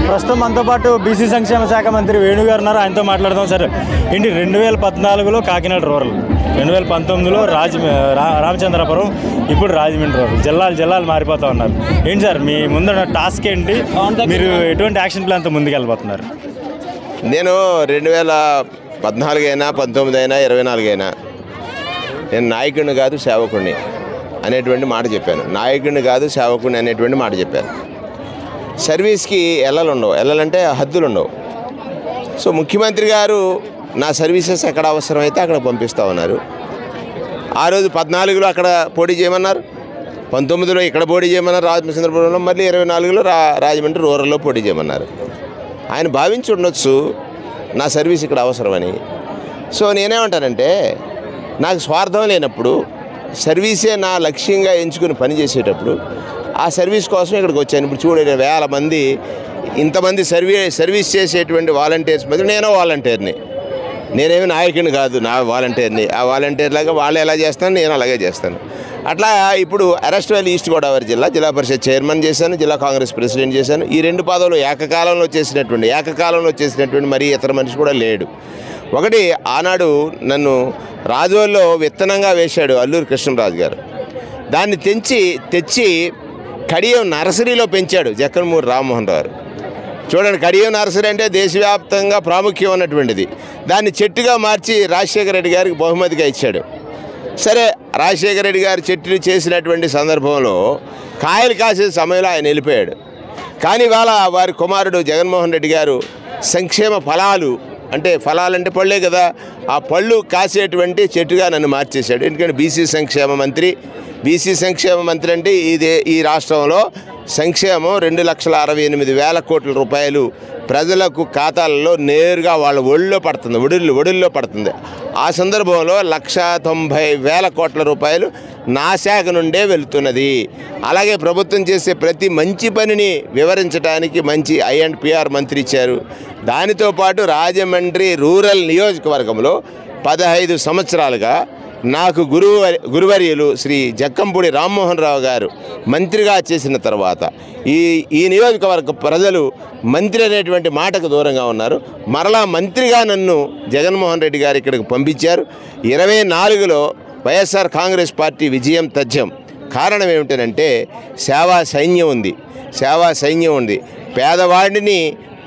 ప్రస్తుతం మనతో పాటు బీసీ సంక్షేమ శాఖ మంత్రి వేణుగారు ఉన్నారు. ఆయనతో మాట్లాడదాం. సార్, ఏంటి 2014లో కాకినాడ రూరల్, 2019లో రామచంద్రపురం, ఇప్పుడు రాజమండ్రి రూరల్, జిల్లాలు మారిపోతూ ఉన్నారు. ఏంటి సార్ మీ ముందున్న టాస్క్ ఏంటి? మీరు ఎటువంటి యాక్షన్ ప్లాన్తో ముందుకెళ్ళిపోతున్నారు? నేను 2014 అయినా 19 అయినా 24 అయినా నేను నాయకుడిని కాదు సేవకుడిని అనేటువంటి మాట చెప్పాను. నాయకుడిని కాదు సేవకుడిని అనేటువంటి మాట చెప్పాను. సర్వీస్కి ఎల్లలు ఉండవు, ఎల్లలంటే హద్దులు ఉండవు. సో ముఖ్యమంత్రి గారు నా సర్వీసెస్ ఎక్కడ అవసరమైతే అక్కడ పంపిస్తూ ఉన్నారు. ఆ రోజు 14లో అక్కడ పోటీ చేయమన్నారు, 19లో ఇక్కడ పోటీ చేయమన్నారు రామచంద్రపురంలో, మళ్ళీ 24లో రాజమండ్రి రూరల్లో పోటీ చేయమన్నారు. ఆయన భావించి ఉండొచ్చు నా సర్వీస్ ఇక్కడ అవసరమని. సో నేనేమంటానంటే, నాకు స్వార్థం లేనప్పుడు సర్వీసే నా లక్ష్యంగా ఎంచుకుని పనిచేసేటప్పుడు ఆ సర్వీస్ కోసం ఇక్కడికి వచ్చాను. ఇప్పుడు చూడండి, వేల మంది ఇంతమంది సర్వీస్ చేసేటువంటి వాలంటీర్స్ మధ్య నేను వాలంటీర్ని. నేనేమి నాయకుని కాదు, నా వాలంటీర్ని. ఆ వాలంటీర్లాగా వాళ్ళు ఎలా చేస్తాను నేను అలాగే చేస్తాను. అట్లా ఇప్పుడు అరెస్ట్ వ్యాలీ ఈస్ట్ గోదావరి జిల్లా పరిషత్ చైర్మన్ చేశాను, జిల్లా కాంగ్రెస్ ప్రెసిడెంట్ చేశాను. ఈ 2 పదవులు ఏకకాలంలో చేసినటువంటి మరీ ఇతర మనిషి కూడా లేడు. ఒకటి, ఆనాడు నన్ను రాజోల్లో విత్తనంగా వేశాడు అల్లూరి కృష్ణరాజు గారు. దాన్ని తెచ్చి కడియం నర్సరీలో పెంచాడు జక్కనమూరి రామ్మోహన్ రావు గారు. చూడండి, కడియం నర్సరీ అంటే దేశవ్యాప్తంగా ప్రాముఖ్యం ఉన్నటువంటిది. దాన్ని చెట్టుగా మార్చి రాజశేఖర రెడ్డి గారికి బహుమతిగా ఇచ్చాడు. సరే, రాజశేఖర రెడ్డి గారు చెట్టుని చేసినటువంటి సందర్భంలో కాయలు కాసే సమయంలో ఆయన వెళ్ళిపోయాడు. కానీ ఇవాళ వారి కుమారుడు జగన్మోహన్ రెడ్డి గారు సంక్షేమ ఫలాలంటే పళ్ళే కదా, ఆ పళ్ళు కాసేటువంటి చెట్టుగా నన్ను మార్చేశాడు. ఎందుకంటే బీసీ సంక్షేమ మంత్రి అంటే ఈ రాష్ట్రంలో సంక్షేమం 2,68,000 కోట్ల రూపాయలు ప్రజలకు ఖాతాలలో నేరుగా వాళ్ళ ఒడిలో పడుతుంది. ఆ సందర్భంలో 1,90,000 కోట్ల రూపాయలు నా శాఖ నుండే వెళుతున్నది. అలాగే ప్రభుత్వం చేసే ప్రతి మంచి పనిని వివరించడానికి మంచి I&PR మంత్రి ఇచ్చారు. దానితో పాటు రాజమండ్రి రూరల్ నియోజకవర్గంలో 15 సంవత్సరాలుగా నాకు గురువర్యులు శ్రీ జక్కంపూడి రామ్మోహన్ రావు గారు మంత్రిగా చేసిన తర్వాత ఈ నియోజకవర్గ ప్రజలు మంత్రి అనేటువంటి మాటకు దూరంగా ఉన్నారు. మరలా మంత్రిగా నన్ను జగన్మోహన్ రెడ్డి గారు ఇక్కడికి పంపించారు. 24లో వైఎస్ఆర్ కాంగ్రెస్ పార్టీ విజయం తథ్యం. కారణం ఏమిటంటే సేవా సైన్యం ఉంది.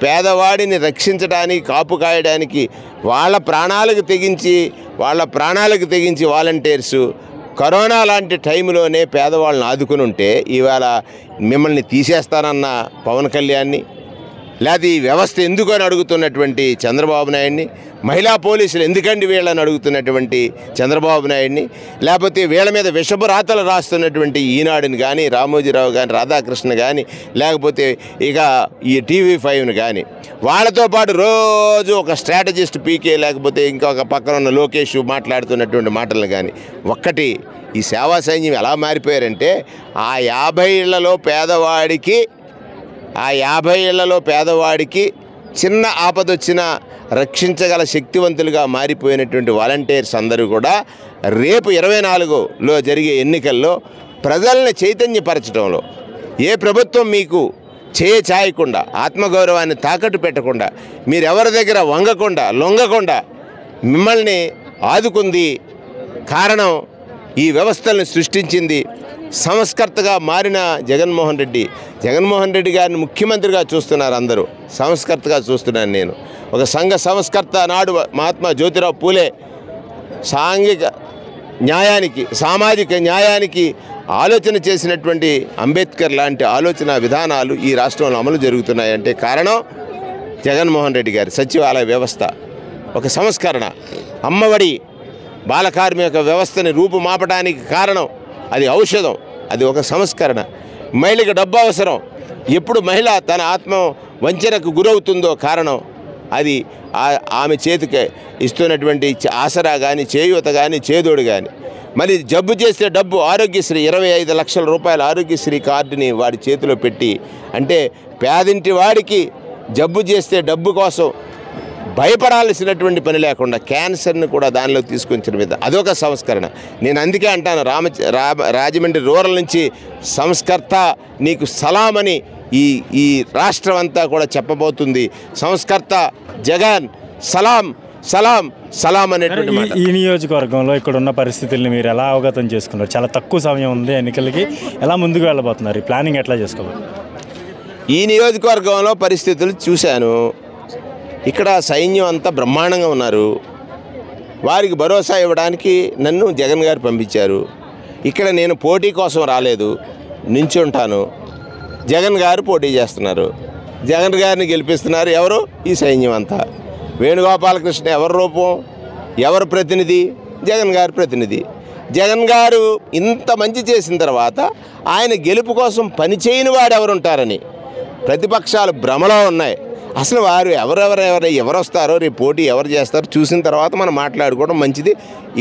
పేదవాడిని రక్షించడానికి, కాపు కాయడానికి వాళ్ళ ప్రాణాలకు తెగించి వాలంటీర్సు కరోనా లాంటి టైంలోనే పేదవాళ్ళని ఆదుకుని ఉంటే, ఇవాళ మిమ్మల్ని తీసేస్తానన్న పవన్ కళ్యాణ్ని, లేదా ఈ వ్యవస్థ ఎందుకు అని అడుగుతున్నటువంటి చంద్రబాబు నాయుడిని, మహిళా పోలీసులు ఎందుకండి వీళ్ళని అడుగుతున్నటువంటి చంద్రబాబు నాయుడిని, లేకపోతే వీళ్ళ మీద విషపు రాతలు రాస్తున్నటువంటి ఈనాడుని కానీ, రామోజీరావు కానీ, రాధాకృష్ణ కానీ, లేకపోతే ఇక ఈ TV5ని కానీ, వాళ్ళతో పాటు రోజు ఒక స్ట్రాటజిస్ట్ పీకే, లేకపోతే ఇంకొక పక్కన ఉన్న లోకేష్ మాట్లాడుతున్నటువంటి మాటలను కానీ, ఈ సేవా సైన్యం ఎలా మారిపోయారంటే, ఆ 50 ఏళ్లలో పేదవాడికి చిన్న ఆపదొచ్చినా రక్షించగల శక్తివంతులుగా మారిపోయినటువంటి వాలంటీర్స్ అందరూ కూడా రేపు 24లో జరిగే ఎన్నికల్లో ప్రజల్ని చైతన్యపరచడంలో, ఏ ప్రభుత్వం మీకు చేయకుండా, ఆత్మగౌరవాన్ని తాకట్టు పెట్టకుండా, మీరెవరి దగ్గర లొంగకుండా మిమ్మల్ని ఆదుకుంది. కారణం, ఈ వ్యవస్థల్ని సృష్టించింది సంస్కర్తగా మారిన జగన్మోహన్ రెడ్డి గారిని ముఖ్యమంత్రిగా చూస్తున్నారు అందరూ. సంస్కర్తగా చూస్తున్నాను నేను. ఒక సంఘ సంస్కర్త నాడు మహాత్మా జ్యోతిరావు పూలే సామాజిక న్యాయానికి ఆలోచన చేసినటువంటి అంబేద్కర్ లాంటి ఆలోచన విధానాలు ఈ రాష్ట్రంలో అమలు జరుగుతున్నాయంటే కారణం జగన్మోహన్ రెడ్డి గారి సచివాలయ వ్యవస్థ, ఒక సంస్కరణ. అమ్మఒడి బాలకార్మిక వ్యవస్థని రూపుమాపడానికి కారణం అది ఔషధం, అది ఒక సంస్కరణ. మహిళకి డబ్బు అవసరం, ఎప్పుడు మహిళ తన ఆత్మ వంచనకు గురవుతుందో కారణం అది ఆమె చేతికి ఇస్తున్నటువంటి ఆసరా కానీ, చేయూత కానీ, చేదోడు కానీ. మరి జబ్బు చేస్తే డబ్బు, ఆరోగ్యశ్రీ 25 లక్షల రూపాయల ఆరోగ్యశ్రీ కార్డుని వాడి చేతిలో పెట్టి, అంటే పేదింటి వాడికి జబ్బు చేస్తే డబ్బు కోసం భయపడాల్సినటువంటి పని లేకుండా క్యాన్సర్ని కూడా దానిలో తీసుకొచ్చిన మీద అదొక సంస్కరణ. నేను అందుకే అంటాను రాజమండ్రి రూరల్ నుంచి సంస్కర్త నీకు సలామని ఈ రాష్ట్రం అంతా కూడా చెప్పబోతుంది. సంస్కర్త జగన్ సలాం సలాం సలాం అనేటువంటి మాట. ఈ నియోజకవర్గంలో ఇక్కడ ఉన్న పరిస్థితుల్ని మీరు ఎలా అవగతం చేసుకున్నారు? చాలా తక్కువ సమయం ఉంది ఎన్నికలకి, ఎలా ముందుకు వెళ్ళబోతున్నారు? ఈ ప్లానింగ్ ఎట్లా చేసుకోవాలి? ఈ నియోజకవర్గంలో పరిస్థితులు చూశాను. ఇక్కడ సైన్యం అంతా బ్రహ్మాండంగా ఉన్నారు. వారికి భరోసా ఇవ్వడానికి నన్ను జగన్ గారు పంపించారు. ఇక్కడ నేను పోటీ కోసం రాలేదు, నించుంటాను. జగన్ గారు పోటీ చేస్తున్నారు, జగన్ గారిని గెలిపిస్తున్నారు. ఎవరు? ఈ సైన్యం అంతా. వేణుగోపాలకృష్ణ ఎవరి రూపం, ఎవరు ప్రతినిధి? జగన్ గారి ప్రతినిధి. జగన్ గారు ఇంత మంచి చేసిన తర్వాత ఆయన గెలుపు కోసం పనిచేయని వాడు ఎవరుంటారని ప్రతిపక్షాలు భ్రమలో ఉన్నాయి. అసలు వారు ఎవరు వస్తారో, రేపు పోటీ ఎవరు చేస్తారో చూసిన తర్వాత మనం మాట్లాడుకోవడం మంచిది.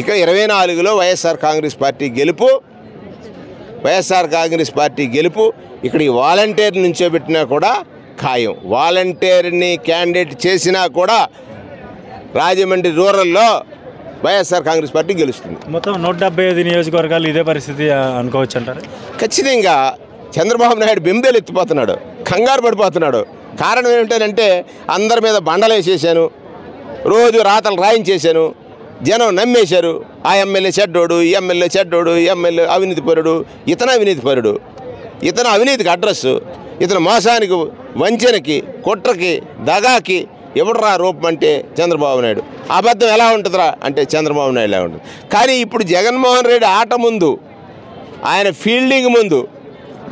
ఇక 24లో వైఎస్ఆర్ కాంగ్రెస్ పార్టీ గెలుపు. ఇక్కడ ఈ వాలంటీర్ నుంచోబెట్టినా కూడా ఖాయం. వాలంటీర్ని క్యాండిడేట్ చేసినా కూడా రాజమండ్రి రూరల్లో వైఎస్ఆర్ కాంగ్రెస్ పార్టీ గెలుస్తుంది. మొత్తం 175 నియోజకవర్గాలు ఇదే పరిస్థితి అనుకోవచ్చు అంటారు. ఖచ్చితంగా చంద్రబాబు నాయుడు బెంబేలు ఎత్తిపోతున్నాడు, కంగారు పడిపోతున్నాడు. కారణం ఏమిటంటే అందరి మీద బండలేసేసాను, రోజు రాతలు రాయించేశాను, జనం నమ్మేశారు. ఆ ఎమ్మెల్యే చెడ్డోడు, ఈ ఎమ్మెల్యే చెడ్డోడు, ఈ ఎమ్మెల్యే అవినీతిపరుడు, ఇతను అవినీతికి అడ్రస్సు, ఇతను మోసానికి, వంచనకి, కుట్రకి, దగాకి ఎవడరా రూపం అంటే చంద్రబాబు నాయుడు. అబద్ధం ఎలా ఉంటుందిరా అంటే చంద్రబాబు నాయుడు ఎలా ఉంటుంది. కానీ ఇప్పుడు జగన్మోహన్ రెడ్డి ఆట ముందు, ఆయన ఫీల్డింగ్ ముందు,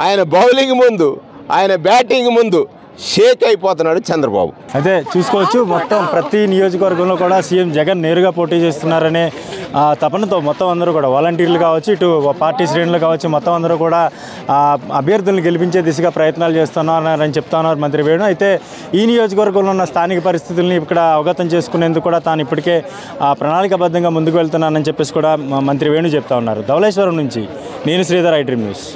ఆయన బౌలింగ్ ముందు, ఆయన బ్యాటింగ్ ముందు షేక్ అయిపోతున్నాడు చంద్రబాబు. అదే చూసుకోవచ్చు. మొత్తం ప్రతి నియోజకవర్గంలో కూడా సీఎం జగన్ నేరుగా పోటీ చేస్తున్నారనే తపనతో మొత్తం అందరూ కూడా వాలంటీర్లు కావచ్చు, ఇటు పార్టీ శ్రేణులు కావచ్చు, మొత్తం అందరూ కూడా అభ్యర్థులను గెలిపించే దిశగా ప్రయత్నాలు చేస్తున్నారని చెప్తా ఉన్నారు మంత్రి వేణు. అయితే ఈ నియోజకవర్గంలో ఉన్న స్థానిక పరిస్థితుల్ని ఇక్కడ అవగతం చేసుకునేందుకు కూడా తాను ఇప్పటికే ప్రణాళికాబద్ధంగా ముందుకు వెళ్తున్నానని చెప్పేసి కూడా మంత్రి వేణు చెప్తా ఉన్నారు. ధవళేశ్వరం నుంచి నేను శ్రీధర్, ఐ డ్రీమ్ న్యూస్.